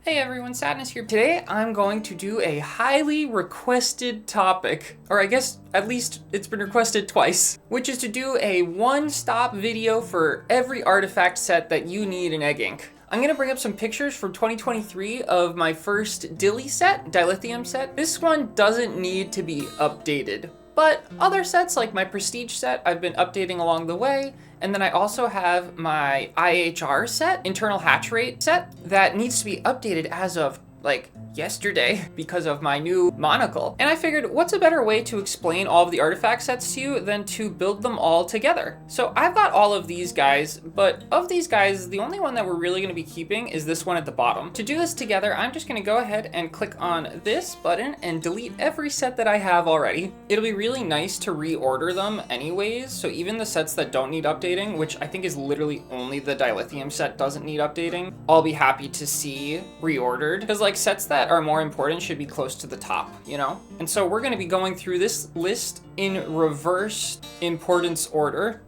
Hey everyone, Sadness here. Today I'm going to do a highly requested topic, or I guess at least it's been requested twice, which is to do a one-stop video for every artifact set that you need in Egg Inc. I'm gonna bring up some pictures from 2023 of my first dilithium set. This one doesn't need to be updated, but other sets like my prestige set I've been updating along the way. And then I also have my IHR set, internal hatch rate set, that needs to be updated as of like yesterday because of my new monocle. And I figured, what's a better way to explain all of the artifact sets to you than to build them all together? So I've got all of these guys, but of these guys, the only one that we're really going to be keeping is this one at the bottom. To do this together, I'm just going to go ahead and click on this button and delete every set that I have already. It'll be really nice to reorder them anyways, so even the sets that don't need updating, which I think is literally only the dilithium set doesn't need updating, I'll be happy to see reordered, because like sets that are more important should be close to the top, you know? And so we're going to be going through this list in reverse importance order.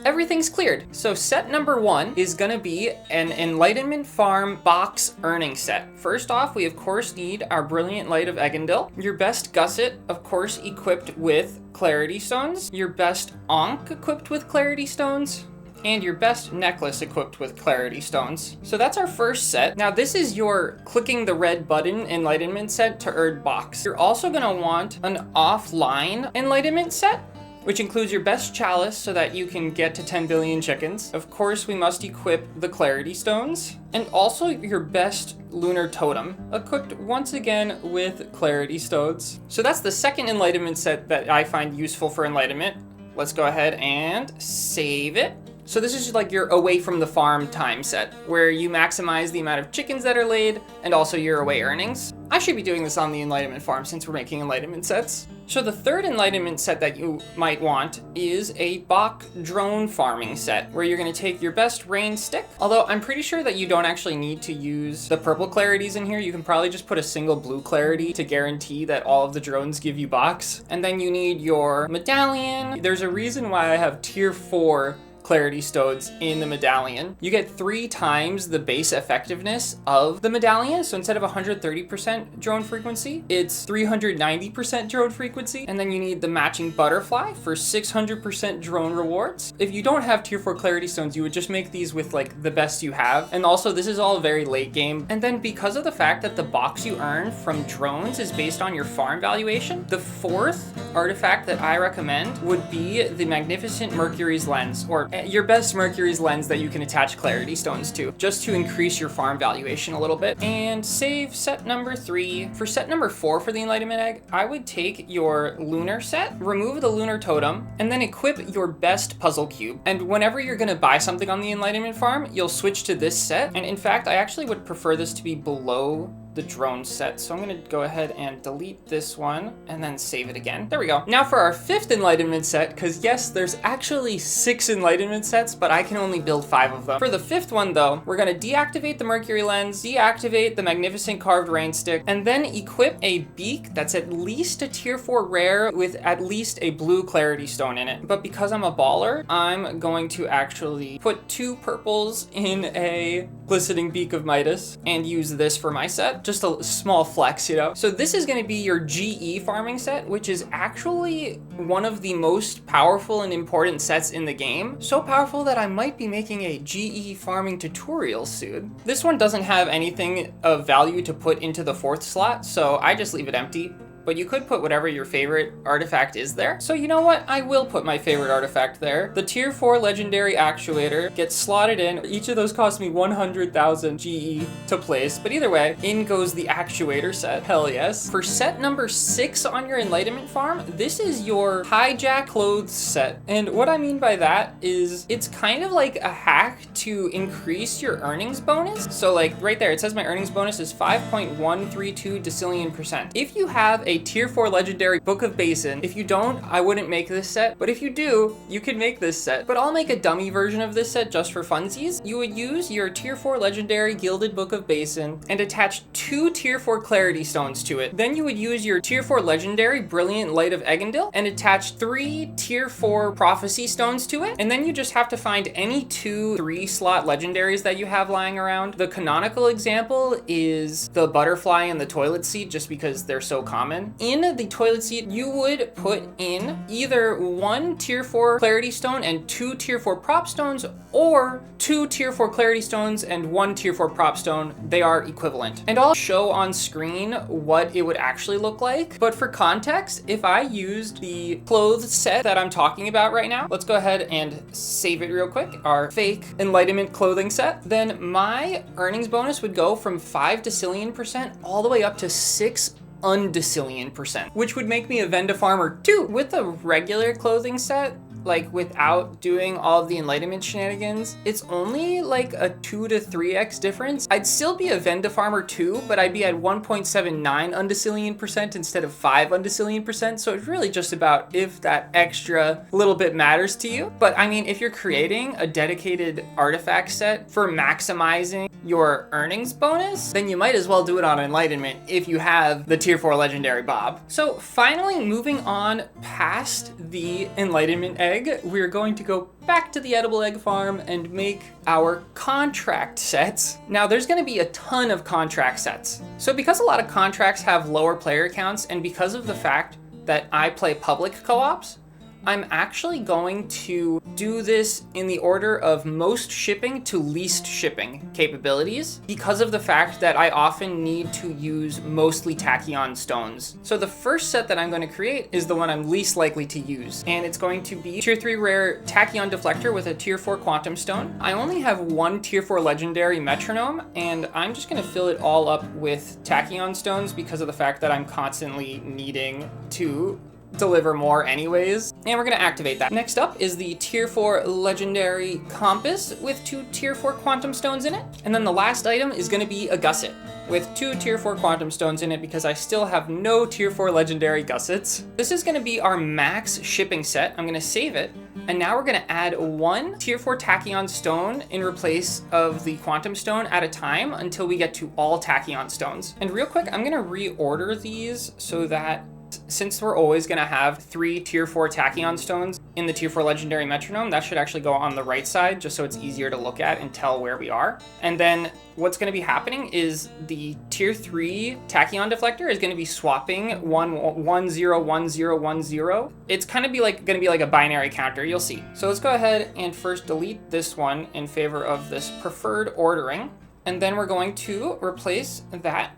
Everything's cleared. So set number 1 is going to be an Enlightenment Farm box earning set. First off, we of course need our Brilliant Light of Eggendil, your best Gusset, of course, equipped with Clarity Stones, your best Ankh equipped with Clarity Stones, and your best necklace equipped with Clarity Stones. So that's our first set. Now this is your clicking the red button enlightenment set to earn box. You're also gonna want an offline enlightenment set, which includes your best chalice so that you can get to 10 billion chickens. Of course, we must equip the Clarity Stones, and also your best lunar totem, equipped once again with Clarity Stones. So that's the second enlightenment set that I find useful for enlightenment. Let's go ahead and save it. So this is just like your away from the farm time set, where you maximize the amount of chickens that are laid and also your away earnings. I should be doing this on the Enlightenment farm since we're making enlightenment sets. So the third enlightenment set that you might want is a Bach drone farming set, where you're gonna take your best rain stick. Although I'm pretty sure that you don't actually need to use the purple clarities in here. You can probably just put a single blue clarity to guarantee that all of the drones give you Bachs. And then you need your medallion. There's a reason why I have tier 4 Clarity Stones in the medallion. You get 3 times the base effectiveness of the medallion. So instead of 130% drone frequency, it's 390% drone frequency. And then you need the matching butterfly for 600% drone rewards. If you don't have tier 4 Clarity Stones, you would just make these with like the best you have. And also this is all very late game. And then because of the fact that the box you earn from drones is based on your farm valuation, the 4th artifact that I recommend would be the Magnificent Mercury's Lens, or your best Mercury's Lens that you can attach Clarity Stones to, just to increase your farm valuation a little bit. And save set number 3. For set number 4 for the Enlightenment Egg, I would take your lunar set, remove the lunar totem, and then equip your best puzzle cube. And whenever you're gonna buy something on the Enlightenment farm, you'll switch to this set. And in fact, I actually would prefer this to be below the drone set. So I'm gonna go ahead and delete this one and then save it again. There we go. Now for our 5th enlightenment set, because yes, there's actually 6 enlightenment sets, but I can only build 5 of them. For the 5th one though, we're gonna deactivate the Mercury Lens, deactivate the Magnificent Carved Rain Stick, and then equip a beak that's at least a tier 4 rare with at least a blue Clarity Stone in it. But because I'm a baller, I'm going to actually put 2 purples in a glistening beak of Midas and use this for my set. Just a small flex, you know? So this is gonna be your GE farming set, which is actually one of the most powerful and important sets in the game. So powerful that I might be making a GE farming tutorial soon. This one doesn't have anything of value to put into the 4th slot, so I just leave it empty. But you could put whatever your favorite artifact is there. So you know what? I will put my favorite artifact there. The tier 4 legendary actuator gets slotted in. Each of those cost me 100,000 GE to place. But either way, in goes the actuator set. Hell yes. For set number 6 on your enlightenment farm, this is your hijack clothes set. And what I mean by that is it's kind of like a hack to increase your earnings bonus. So like right there, it says my earnings bonus is 5.132 decillion%. If you have a a tier 4 legendary Book of Basin. If you don't, I wouldn't make this set, but if you do, you can make this set. But I'll make a dummy version of this set just for funsies. You would use your tier 4 legendary Gilded Book of Basin and attach 2 tier 4 Clarity Stones to it. Then you would use your tier 4 legendary Brilliant Light of Eggendil and attach 3 tier 4 Prophecy Stones to it. And then you just have to find any 2 3-slot legendaries that you have lying around. The canonical example is the Butterfly and the Toilet Seat, just because they're so common. In the Toilet Seat, you would put in either 1 tier 4 Clarity Stone and 2 tier 4 Prop Stones, or 2 tier 4 Clarity Stones and 1 tier 4 Prop Stone. They are equivalent. And I'll show on screen what it would actually look like. But for context, if I used the clothes set that I'm talking about right now, let's go ahead and save it real quick, our fake enlightenment clothing set, then my earnings bonus would go from 5 decillion% all the way up to 6 undecillion%, which would make me a Venda farmer too. With a regular clothing set, like without doing all of the enlightenment shenanigans, it's only like a 2 to 3x difference. I'd still be a Venda farmer too, but I'd be at 1.79 undecillion% instead of 5 undecillion%. So it's really just about if that extra little bit matters to you. But I mean, if you're creating a dedicated artifact set for maximizing your earnings bonus, then you might as well do it on enlightenment if you have the tier 4 legendary Bob. So finally, moving on past the enlightenment egg, we're going to go back to the edible egg farm and make our contract sets. Now there's going to be a ton of contract sets. So because a lot of contracts have lower player counts, and because of the fact that I play public co-ops, I'm actually going to do this in the order of most shipping to least shipping capabilities, because of the fact that I often need to use mostly tachyon stones. So the first set that I'm going to create is the one I'm least likely to use, and it's going to be tier 3 rare tachyon deflector with a tier 4 quantum stone. I only have 1 tier 4 legendary metronome, and I'm just going to fill it all up with tachyon stones because of the fact that I'm constantly needing to deliver more anyways, and we're going to activate that. Next up is the tier 4 legendary compass with 2 tier 4 quantum stones in it, and then the last item is going to be a gusset with 2 tier 4 quantum stones in it because I still have no tier 4 legendary gussets. This is going to be our max shipping set. I'm going to save it, and now we're going to add 1 tier 4 tachyon stone in replace of the quantum stone at a time until we get to all tachyon stones. And real quick, I'm going to reorder these so that since we're always going to have 3 tier 4 tachyon stones in the tier 4 legendary metronome, that should actually go on the right side just so it's easier to look at and tell where we are. And then what's going to be happening is the tier 3 tachyon deflector is going to be swapping 1 0 1 0 1 0. It's kind of going to be like a binary counter, you'll see. So let's go ahead and first delete this one in favor of this preferred ordering, and then we're going to replace that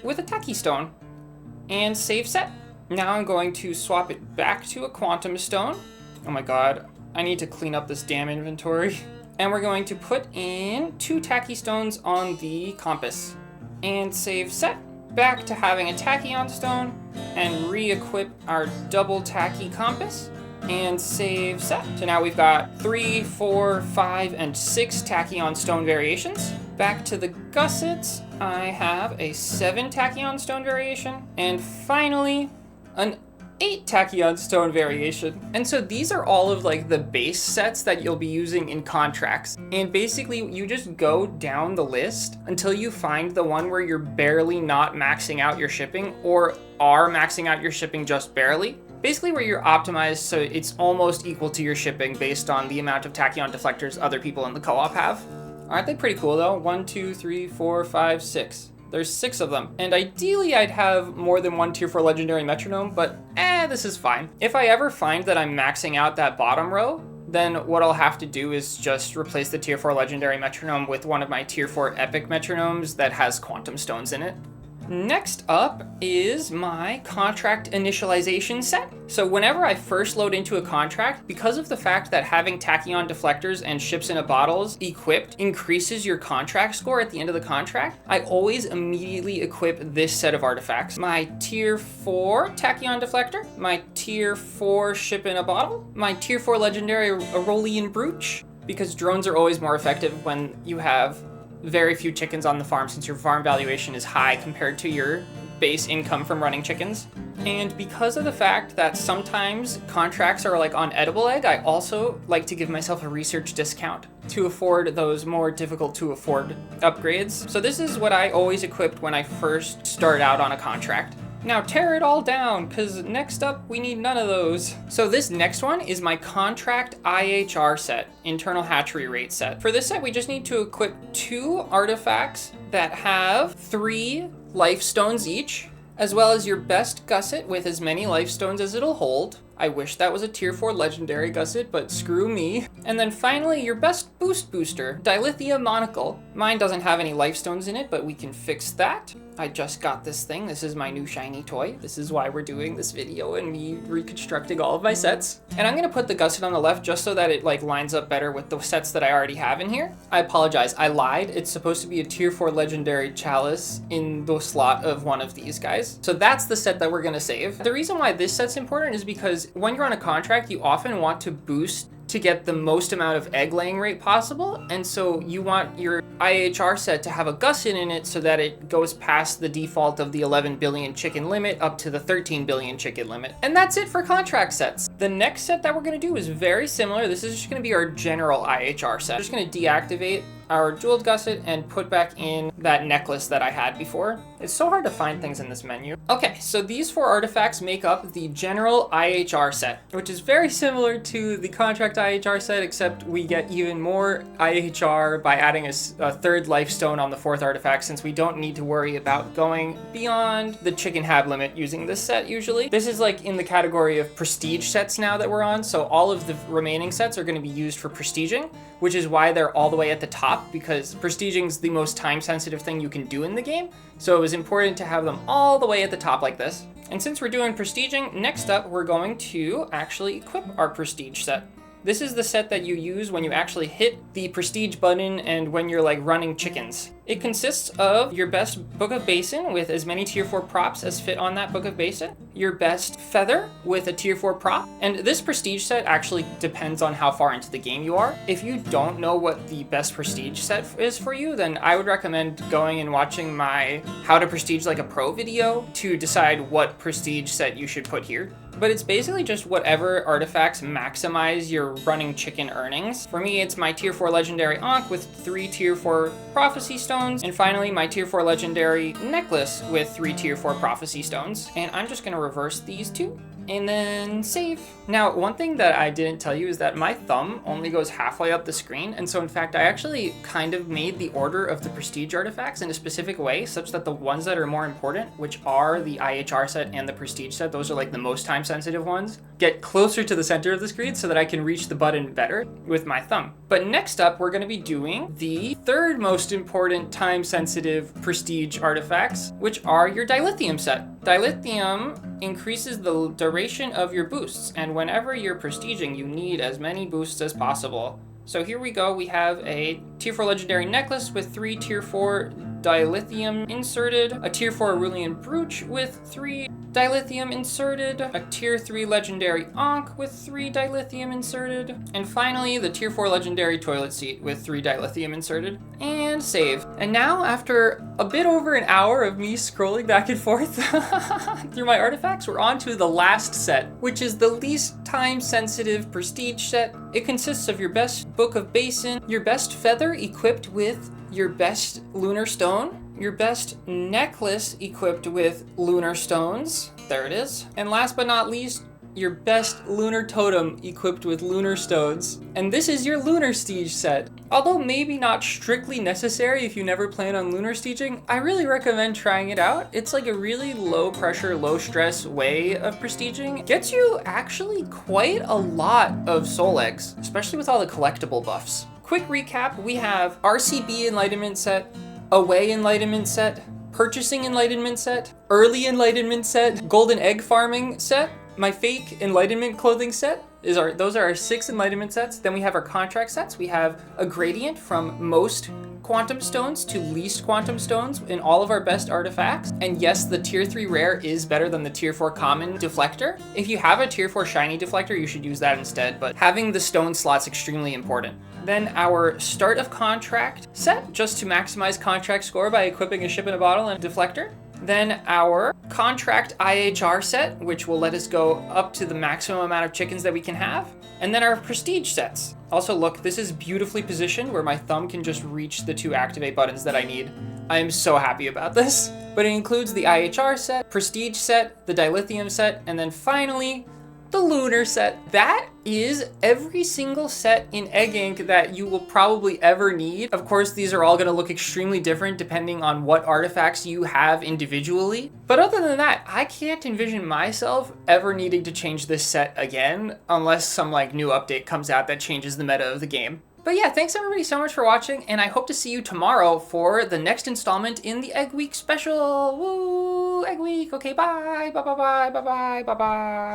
with a tachy stone and save set. Now I'm going to swap it back to a quantum stone. Oh my god, I need to clean up this damn inventory. And we're going to put in 2 tachy stones on the compass and save set. Back to having a tachyon stone and re-equip our double tachy compass and save set. So now we've got 3, 4, 5, and 6 tachyon stone variations. Back to the gussets, I have a 7 tachyon stone variation, and finally an 8 tachyon stone variation. And so these are all of like the base sets that you'll be using in contracts. And basically you just go down the list until you find the one where you're barely not maxing out your shipping, or are maxing out your shipping just barely. Basically where you're optimized so it's almost equal to your shipping based on the amount of tachyon deflectors other people in the co-op have. Aren't they pretty cool though? 1, 2, 3, 4, 5, 6. There's 6 of them. And ideally I'd have more than 1 tier 4 legendary metronome, but this is fine. If I ever find that I'm maxing out that bottom row, then what I'll have to do is just replace the tier 4 legendary metronome with one of my tier 4 epic metronomes that has quantum stones in it. Next up is my contract initialization set. So whenever I first load into a contract, because of the fact that having tachyon deflectors and ships in a bottles equipped increases your contract score at the end of the contract, I always immediately equip this set of artifacts. My tier 4 tachyon deflector, my tier 4 ship in a bottle, my tier 4 legendary Aurelian brooch, because drones are always more effective when you have very few chickens on the farm, since your farm valuation is high compared to your base income from running chickens. And because of the fact that sometimes contracts are like on edible egg, I also like to give myself a research discount to afford those more difficult to afford upgrades. So this is what I always equipped when I first start out on a contract. Now tear it all down, because next up we need none of those. So this next one is my contract IHR set, internal hatchery rate set. For this set, we just need to equip 2 artifacts that have 3 life stones each, as well as your best gusset with as many life stones as it'll hold. I wish that was a tier 4 legendary gusset, but screw me. And then finally, your best boost booster, Dilithium Monocle. Mine doesn't have any life stones in it, but we can fix that. I just got this thing. This is my new shiny toy. This is why we're doing this video and me reconstructing all of my sets. And I'm gonna put the gusset on the left just so that it like lines up better with the sets that I already have in here. I apologize, I lied. It's supposed to be a tier 4 legendary chalice in the slot of one of these guys. So that's the set that we're gonna save. The reason why this set's important is because when you're on a contract, you often want to boost to get the most amount of egg laying rate possible. And so you want your IHR set to have a gusset in it so that it goes past the default of the 11 billion chicken limit up to the 13 billion chicken limit. And that's it for contract sets. The next set that we're gonna do is very similar. This is just gonna be our general IHR set. I'm just gonna deactivate our jeweled gusset and put back in that necklace that I had before. It's so hard to find things in this menu. Okay, so these 4 artifacts make up the general IHR set, which is very similar to the contract IHR set, except we get even more IHR by adding a 3rd life stone on the 4th artifact, since we don't need to worry about going beyond the chicken hab limit using this set usually. This is like in the category of prestige sets now that we're on, so all of the remaining sets are gonna be used for prestiging, which is why they're all the way at the top, because prestiging is the most time-sensitive thing you can do in the game. So it was important to have them all the way at the top like this. And since we're doing prestiging, next up we're going to actually equip our prestige set. This is the set that you use when you actually hit the prestige button and when you're like running chickens. It consists of your best Book of Basin with as many tier 4 props as fit on that Book of Basin, your best feather with a tier 4 prop, and this prestige set actually depends on how far into the game you are. If you don't know what the best prestige set is for you, then I would recommend going and watching my How to Prestige Like a Pro video to decide what prestige set you should put here. But it's basically just whatever artifacts maximize your running chicken earnings. For me, it's my tier 4 legendary Ankh with 3 tier 4 prophecy stones, and finally my tier 4 legendary necklace with 3 tier 4 prophecy stones. And I'm just gonna reverse these 2 and then save. Now, one thing that I didn't tell you is that my thumb only goes halfway up the screen, and so in fact I actually kind of made the order of the prestige artifacts in a specific way such that the ones that are more important, which are the IHR set and the prestige set, those are like the most time sensitive ones, get closer to the center of the screen so that I can reach the button better with my thumb. But next up, we're gonna be doing the 3rd most important time sensitive prestige artifacts, which are your dilithium set. Dilithium increases the duration of your boosts, and whenever you're prestiging, you need as many boosts as possible. So here we go, we have a tier 4 legendary necklace with 3 tier 4 dilithium inserted, a tier 4 Aurelian brooch with 3 dilithium inserted, a tier 3 legendary Ankh with 3 dilithium inserted, and finally the tier 4 legendary toilet seat with 3 dilithium inserted, and save. And now, after a bit over an hour of me scrolling back and forth through my artifacts, we're on to the last set, which is the least time sensitive prestige set. It consists of your best Book of Basin, your best feather equipped with your best lunar stone, your best necklace equipped with lunar stones, there it is, and last but not least, your best lunar totem equipped with lunar stones. And this is your lunar stage set. Although maybe not strictly necessary if you never plan on lunar staging, I really recommend trying it out. It's like a really low pressure, low stress way of prestiging. Gets you actually quite a lot of soul eggs, especially with all the collectible buffs. Quick recap, we have RCB enlightenment set, away enlightenment set, purchasing enlightenment set, early enlightenment set, golden egg farming set, my fake enlightenment clothing set. Those are our 6 enlightenment sets. Then we have our contract sets. We have a gradient from most quantum stones to least quantum stones in all of our best artifacts. And yes, the tier 3 rare is better than the tier 4 common deflector. If you have a tier 4 shiny deflector, you should use that instead, but having the stone slot's extremely important. Then our start of contract set, just to maximize contract score by equipping a ship in a bottle and a deflector. Then our contract IHR set, which will let us go up to the maximum amount of chickens that we can have. And then our prestige sets. Also look, this is beautifully positioned where my thumb can just reach the 2 activate buttons that I need. I am so happy about this. But it includes the IHR set, prestige set, the dilithium set, and then finally, the lunar set. That is every single set in Egg Inc that you will probably ever need. Of course, these are all gonna look extremely different depending on what artifacts you have individually. But other than that, I can't envision myself ever needing to change this set again, unless some like new update comes out that changes the meta of the game. But yeah, thanks everybody so much for watching, and I hope to see you tomorrow for the next installment in the Egg Week special. Woo! Egg Week. Okay, bye. Bye bye bye bye bye bye bye bye.